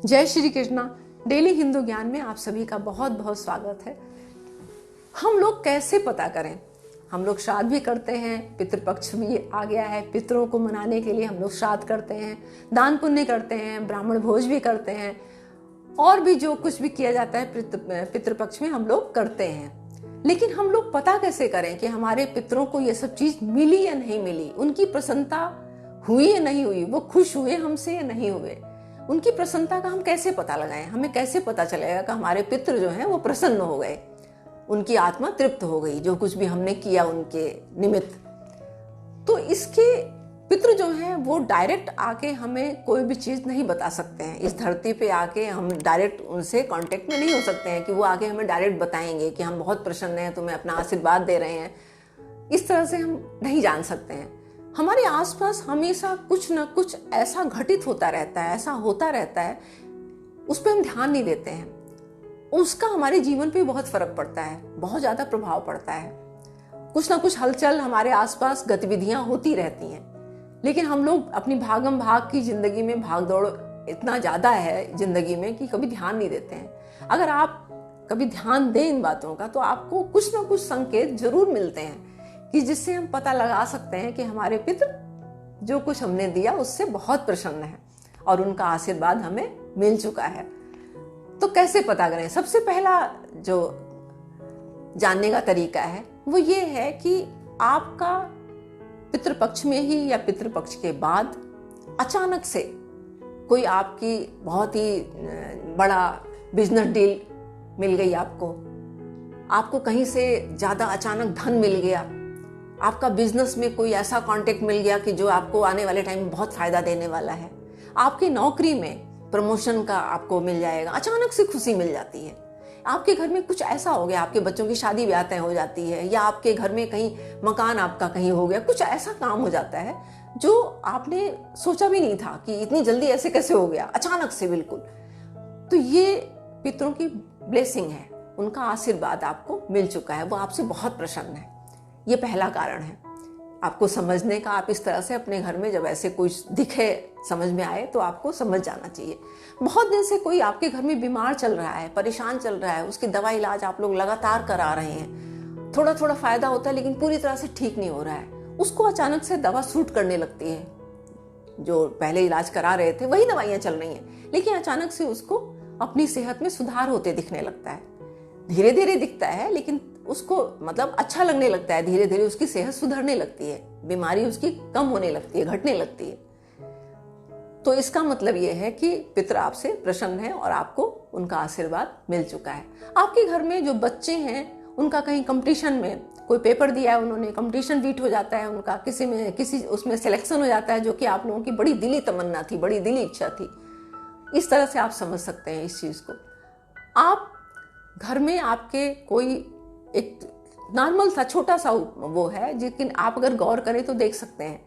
जय श्री कृष्णा। डेली हिंदू ज्ञान में आप सभी का बहुत बहुत स्वागत है। हम लोग कैसे पता करें? हम लोग श्राद्ध भी करते हैं, पितृपक्ष भी आ गया है, पितरों को मनाने के लिए हम लोग श्राद्ध करते हैं, दान पुण्य करते हैं, ब्राह्मण भोज भी करते हैं, और भी जो कुछ भी किया जाता है पितृपक्ष में हम लोग करते हैं। लेकिन हम लोग पता कैसे करें कि हमारे पितरों को ये सब चीज मिली या नहीं मिली, उनकी प्रसन्नता हुई या नहीं हुई, वो खुश हुए हमसे या नहीं हुए, उनकी प्रसन्नता का हम कैसे पता लगाएं? हमें कैसे पता चलेगा कि हमारे पितृ जो हैं वो प्रसन्न हो गए, उनकी आत्मा तृप्त हो गई जो कुछ भी हमने किया उनके निमित्त? तो इसके पितृ जो हैं वो डायरेक्ट आके हमें कोई भी चीज नहीं बता सकते हैं। इस धरती पे आके हम डायरेक्ट उनसे कांटेक्ट में नहीं हो सकते हैं कि वो आके हमें डायरेक्ट बताएंगे कि हम बहुत प्रसन्न हैं, तुम्हें अपना आशीर्वाद दे रहे हैं। इस तरह से हम नहीं जान सकते हैं। हमारे आसपास हमेशा कुछ ना कुछ ऐसा घटित होता रहता है, ऐसा होता रहता है, उस पर हम ध्यान नहीं देते हैं। उसका हमारे जीवन पे बहुत फर्क पड़ता है, बहुत ज्यादा प्रभाव पड़ता है। कुछ ना कुछ हलचल हमारे आसपास गतिविधियां होती रहती हैं, लेकिन हम लोग अपनी भागम भाग की जिंदगी में भागदौड़ इतना ज्यादा है जिंदगी में कि कभी ध्यान नहीं देते हैं। अगर आप कभी ध्यान दें इन बातों का तो आपको कुछ ना कुछ संकेत जरूर मिलते हैं कि जिससे हम पता लगा सकते हैं कि हमारे पितृ जो कुछ हमने दिया उससे बहुत प्रसन्न है और उनका आशीर्वाद हमें मिल चुका है। तो कैसे पता करें? सबसे पहला जो जानने का तरीका है वो ये है कि आपका पितृपक्ष में ही या पितृपक्ष के बाद अचानक से कोई आपकी बहुत ही बड़ा बिजनेस डील मिल गई, आपको कहीं से ज्यादा अचानक धन मिल गया, आपका बिजनेस में कोई ऐसा कांटेक्ट मिल गया कि जो आपको आने वाले टाइम में बहुत फायदा देने वाला है, आपकी नौकरी में प्रमोशन का आपको मिल जाएगा, अचानक से खुशी मिल जाती है, आपके घर में कुछ ऐसा हो गया, आपके बच्चों की शादी ब्याह तय हो जाती है, या आपके घर में कहीं मकान आपका कहीं हो गया, कुछ ऐसा काम हो जाता है जो आपने सोचा भी नहीं था कि इतनी जल्दी ऐसे कैसे हो गया, अचानक से बिल्कुल। तो ये पितरों की ब्लेसिंग है, उनका आशीर्वाद आपको मिल चुका है, वो आपसे बहुत प्रसन्न है। ये पहला कारण है आपको समझने का। आप इस तरह से अपने घर में जब ऐसे कुछ दिखे, समझ में आए, तो आपको समझ जाना चाहिए। बहुत दिन से कोई आपके घर में बीमार चल रहा है, परेशान चल रहा है, उसकी दवा इलाज आप लोग लगातार करा रहे हैं, थोड़ा थोड़ा फायदा होता है लेकिन पूरी तरह से ठीक नहीं हो रहा है, उसको अचानक से दवा सूट करने लगती है। जो पहले इलाज करा रहे थे वही दवाइयां चल रही हैं, लेकिन अचानक से उसको अपनी सेहत में सुधार होते दिखने लगता है। धीरे धीरे दिखता है लेकिन उसको मतलब अच्छा लगने लगता है, धीरे धीरे उसकी सेहत सुधरने लगती है, बीमारी उसकी कम होने लगती है, घटने लगती है। तो इसका मतलब यह है कि पितृ आपसे प्रसन्न है और आपको उनका आशीर्वाद मिल चुका है। आपके घर में जो बच्चे हैं उनका कहीं कंपटीशन में कोई पेपर दिया है उन्होंने, कंपटीशन बीट हो जाता है उनका, किसी उसमें सिलेक्शन हो जाता है जो कि आप लोगों की बड़ी दिली तमन्ना थी, बड़ी दिली इच्छा थी। इस तरह से आप समझ सकते हैं इस चीज को। आप घर में आपके कोई एक नॉर्मल सा छोटा सा वो है, लेकिन आप अगर गौर करें तो देख सकते हैं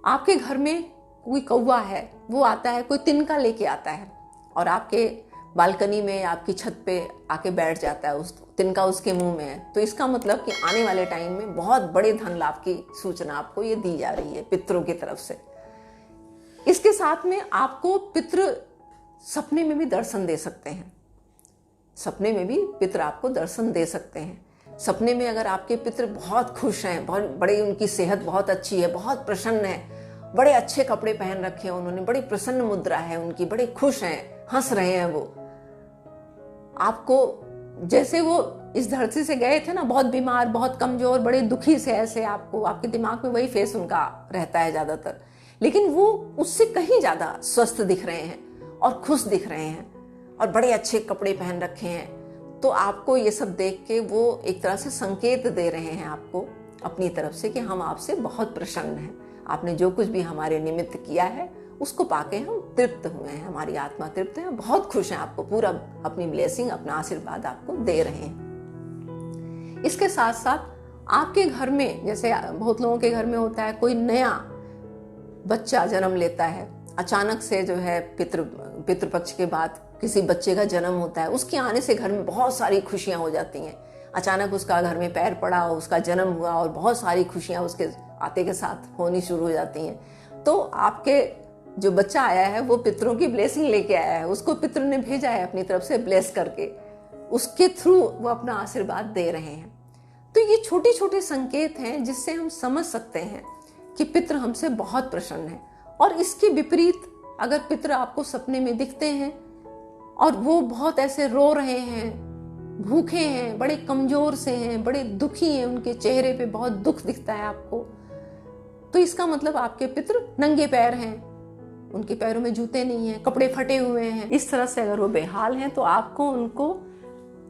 आपके घर में कोई कौवा है, वो आता है, कोई तिनका लेके आता है और आपके बालकनी में, आपकी छत पे आके बैठ जाता है, उस तिनका उसके मुंह में है। तो इसका मतलब कि आने वाले टाइम में बहुत बड़े धन लाभ की सूचना आपको ये दी जा रही है पितरों की तरफ से। इसके साथ में आपको पितृ सपने में भी दर्शन दे सकते हैं, सपने में भी पितृ आपको दर्शन दे सकते हैं। सपने में अगर आपके पितृ बहुत खुश हैं, बहुत बड़े, उनकी सेहत बहुत अच्छी है, बहुत प्रसन्न है, बड़े अच्छे कपड़े पहन रखे हैं उन्होंने, बड़ी प्रसन्न मुद्रा है उनकी, बड़े खुश हैं, हंस रहे हैं वो, आपको जैसे वो इस धरती से गए थे ना, बहुत बीमार, बहुत कमजोर, बड़े दुखी से, ऐसे आपको आपके दिमाग में वही फेस उनका रहता है ज्यादातर, लेकिन वो उससे कहीं ज्यादा स्वस्थ दिख रहे हैं और खुश दिख रहे हैं और बड़े अच्छे कपड़े पहन रखे हैं। तो आपको ये सब देख के वो एक तरह से संकेत दे रहे हैं आपको अपनी तरफ से कि हम आपसे बहुत प्रसन्न हैं, आपने जो कुछ भी हमारे निमित्त किया है उसको पाके हम तृप्त हुए हैं, हमारी आत्मा तृप्त है, बहुत खुश हैं, आपको पूरा अपनी ब्लेसिंग, अपना आशीर्वाद आपको दे रहे हैं। इसके साथ साथ आपके घर में, जैसे बहुत लोगों के घर में होता है, कोई नया बच्चा जन्म लेता है, अचानक से जो है पितृपक्ष के बाद किसी बच्चे का जन्म होता है, उसके आने से घर में बहुत सारी खुशियां हो जाती हैं। अचानक उसका घर में पैर पड़ा, उसका जन्म हुआ और बहुत सारी खुशियां उसके आते के साथ होनी शुरू हो जाती हैं। तो आपके जो बच्चा आया है वो पितरों की ब्लेसिंग लेके आया है, उसको पितर ने भेजा है अपनी तरफ से ब्लेस करके, उसके थ्रू वो अपना आशीर्वाद दे रहे हैं। तो ये छोटे छोटे संकेत हैं जिससे हम समझ सकते हैं कि पितर हमसे बहुत प्रसन्न है। और इसके विपरीत अगर पितर आपको सपने में दिखते हैं और वो बहुत ऐसे रो रहे हैं, भूखे हैं, बड़े कमजोर से हैं, बड़े दुखी हैं, उनके चेहरे पे बहुत दुख दिखता है आपको, तो इसका मतलब आपके पितर नंगे पैर हैं, उनके पैरों में जूते नहीं हैं, कपड़े फटे हुए हैं। इस तरह से अगर वो बेहाल हैं तो आपको उनको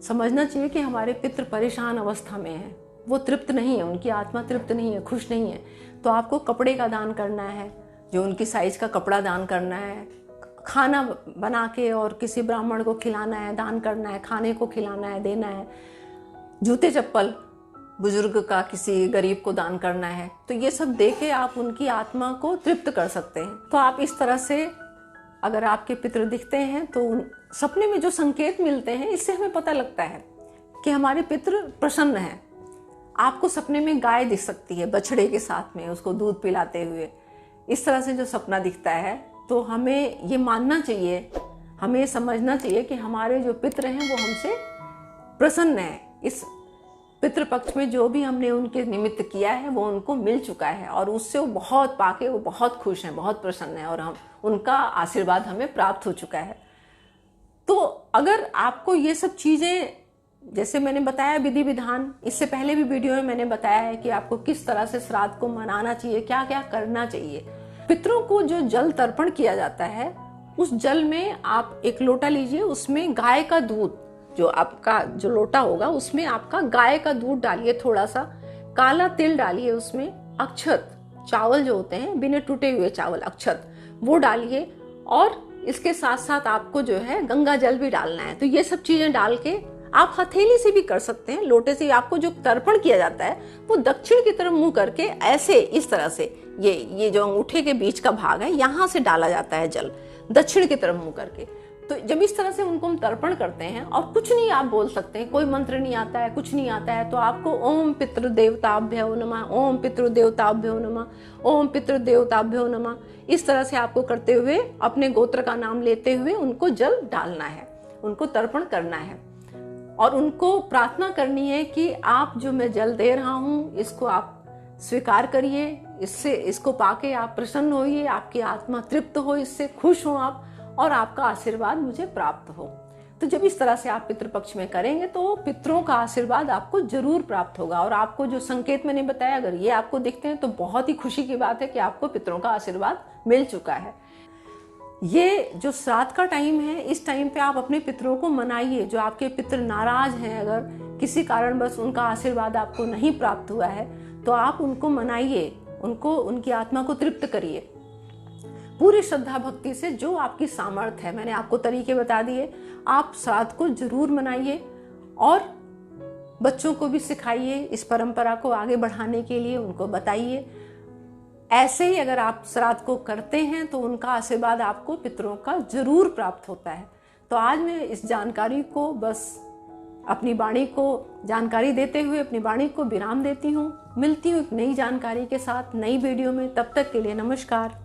समझना चाहिए कि हमारे पितर परेशान अवस्था में हैं, वो तृप्त नहीं है, उनकी आत्मा तृप्त नहीं है, खुश नहीं है। तो आपको कपड़े का दान करना है, जो उनकी साइज का कपड़ा दान करना है, खाना बना के और किसी ब्राह्मण को खिलाना है, दान करना है, खाने को खिलाना है, देना है, जूते चप्पल बुजुर्ग का किसी गरीब को दान करना है। तो ये सब देके आप उनकी आत्मा को तृप्त कर सकते हैं। तो आप इस तरह से अगर आपके पितर दिखते हैं तो सपने में जो संकेत मिलते हैं इससे हमें पता लगता है कि हमारे पितर प्रसन्न हैं। आपको सपने में गाय दिख सकती है बछड़े के साथ में, उसको दूध पिलाते हुए। इस तरह से जो सपना दिखता है तो हमें ये मानना चाहिए, हमें समझना चाहिए कि हमारे जो पितर हैं वो हमसे प्रसन्न हैं। इस पितृपक्ष में जो भी हमने उनके निमित्त किया है वो उनको मिल चुका है और उससे वो बहुत पाके वो बहुत खुश हैं, बहुत प्रसन्न हैं और हम उनका आशीर्वाद हमें प्राप्त हो चुका है। तो अगर आपको ये सब चीजें, जैसे मैंने बताया विधि विधान, इससे पहले भी वीडियो में मैंने बताया है कि आपको किस तरह से श्राद्ध को मनाना चाहिए, क्या क्या करना चाहिए। पितरों को जो जल तर्पण किया जाता है उस जल में आप एक लोटा लीजिए, उसमें गाय का दूध, जो आपका जो लोटा होगा उसमें आपका गाय का दूध डालिए, थोड़ा सा काला तिल डालिए, उसमें अक्षत चावल जो होते हैं बिना टूटे हुए चावल अक्षत वो डालिए और इसके साथ साथ आपको जो है गंगा जल भी डालना है। तो ये सब चीजें डाल के आप हथेली से भी कर सकते हैं, लोटे से। आपको जो तर्पण किया जाता है वो दक्षिण की तरफ मुंह करके ऐसे इस तरह से ये जो अंगूठे के बीच का भाग है यहाँ से डाला जाता है जल, दक्षिण की तरफ मुंह करके। तो जब इस तरह से उनको हम तर्पण करते हैं और कुछ नहीं आप बोल सकते हैं, कोई मंत्र नहीं आता है, कुछ नहीं आता है, तो आपको ओम पितृ देवताभ्यो नमः, ओम पितृ देवताभ्यो नमः, ओम पितृ देवताभ्यो नमः, इस तरह से आपको करते हुए अपने गोत्र का नाम लेते हुए उनको जल डालना है, उनको तर्पण करना है और उनको प्रार्थना करनी है कि आप जो मैं जल दे रहा हूँ इसको आप स्वीकार करिए, इसको पाके आप प्रसन्न होइए, आपकी आत्मा तृप्त हो, इससे खुश हो आप और आपका आशीर्वाद मुझे प्राप्त हो। तो जब इस तरह से आप पितृपक्ष में करेंगे तो पितरों का आशीर्वाद आपको जरूर प्राप्त होगा। और आपको जो संकेत मैंने बताया अगर ये आपको दिखते हैं तो बहुत ही खुशी की बात है कि आपको पितरों का आशीर्वाद मिल चुका है। ये जो श्राद्ध का टाइम है, इस टाइम पे आप अपने पितरों को मनाइए। जो आपके पितर नाराज हैं, अगर किसी कारणवश उनका आशीर्वाद आपको नहीं प्राप्त हुआ है तो आप उनको मनाइए, उनको उनकी आत्मा को तृप्त करिए पूरी श्रद्धा भक्ति से, जो आपकी सामर्थ्य है। मैंने आपको तरीके बता दिए, आप श्राद्ध को जरूर मनाइए और बच्चों को भी सिखाइए इस परंपरा को आगे बढ़ाने के लिए, उनको बताइए। ऐसे ही अगर आप श्राद्ध को करते हैं तो उनका आशीर्वाद आपको पितरों का जरूर प्राप्त होता है। तो आज मैं इस जानकारी को बस अपनी वाणी को जानकारी देते हुए अपनी वाणी को विराम देती हूँ। मिलती हूँ एक नई जानकारी के साथ नई वीडियो में, तब तक के लिए नमस्कार।